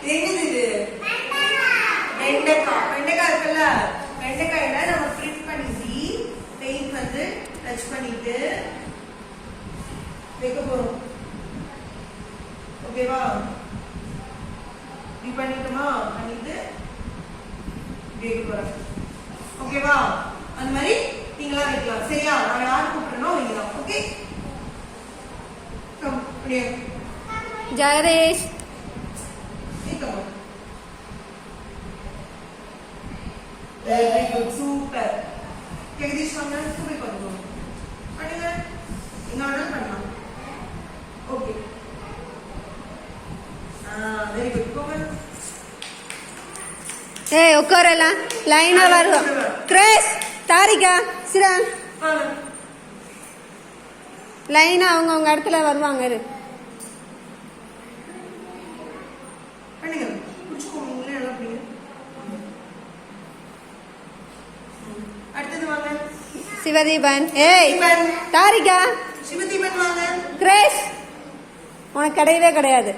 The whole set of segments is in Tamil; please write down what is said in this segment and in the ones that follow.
என்னது இது? வெண்டைக்காய். வெண்டைக்காய் இருக்குல்ல, வெண்டைக்காயில நம்ம பிரிண்ட் பண்ணி பெயிண்ட் வந்து டச் பண்ணிட்டு வைக்க போறோம். ஓகேவா? இப்படி பண்ணிட்டோமா? பண்ணிட்டு வைக்க போறோம். ஓகேவா? அந்த மாதிரி நீங்களா வைக்கலாம். சரியா? நான் யார் கூப்பிடுறனோ வைக்கலாம். ஓகே, கம் அப்படியே ஜெயரேஷ் வெரி குட், சூப்பர். ஜெகதீஷ் வாங்க, சூப்பர் பண்ணுங்க. பண்ணுங்க, இன்னொரு பண்ணலாம். Okay, very good. போங்க. ஏய் உட்காரல, லைனா வரும். கிரேஸ், தாரிகா, சிரா வாங்க. லைனா அவங்க இடத்துல வருவாங்க. பண்ணுங்க, புடிச்சுக்கோங்க. உங்களே நல்லா பண்ணுங்க. அடுத்தது வாங்க. சிவதீபன். ஏய் தாரிகா, சிவதீபன் வாங்க. கிரேஸ், உனக்கு கிடையவே கிடையாது.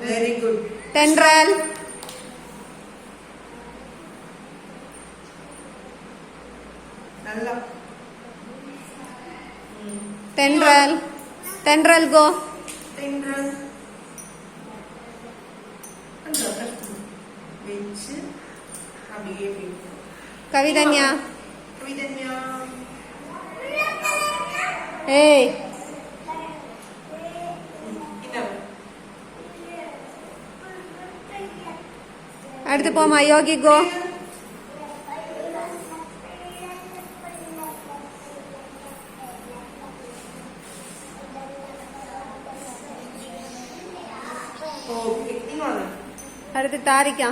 Very good. தென்றல், நல்லா. தென்றல், தென்றல் கோ. தென்றல் வெச்சு அப்படியே கவிதன்யா. கவிதன்யா. ஏய் அடுத்து போமா. யோகி கோ. அடுத்து தாரிகா.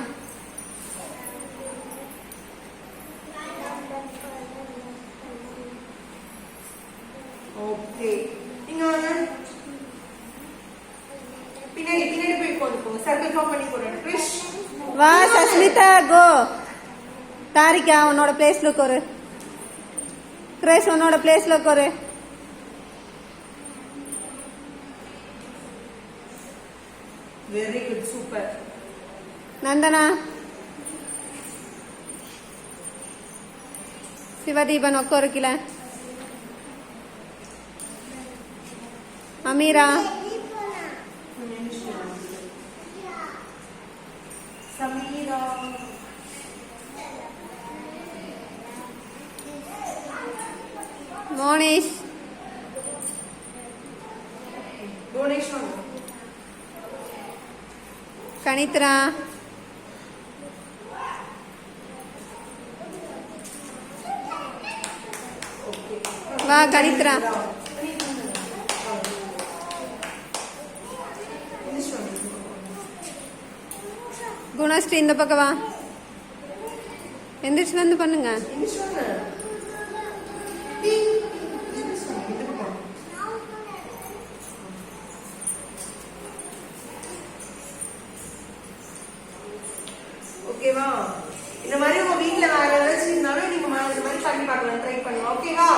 ஓகே, நீங்க வாங்க. பின்னாடி பின்னாடி போய் போடுங்க. சர்க்கிள் ஃபார்ம் பண்ணி போடுங்க. கிரிஷ் வா. சஸ்மிதா கோ. தாரிகா உன்னோட பிளேஸ்ல உட்காரு. கிரேஸ் உன்னோட பிளேஸ்ல உட்காரு. Very good, super. Nandana. Sivatheepan உட்காரு கீழே. அமீரா. சமீரா. மோனிஷ். புவனேஷ் வாங்க. கணித்ரா. வா கணித்ரா. குணஸ்ரீ இந்த பக்கம் வா. எந்திரிச்சு வந்து பண்ணுங்க. ஓகேவா? இந்த மாதிரி உங்க வீட்டுல வேற ஏதாச்சும் இருந்தாலும் நீங்க இந்த மாதிரி பண்ணி பார்க்கலாம், ட்ரை பண்ணுங்க. ஓகேவா?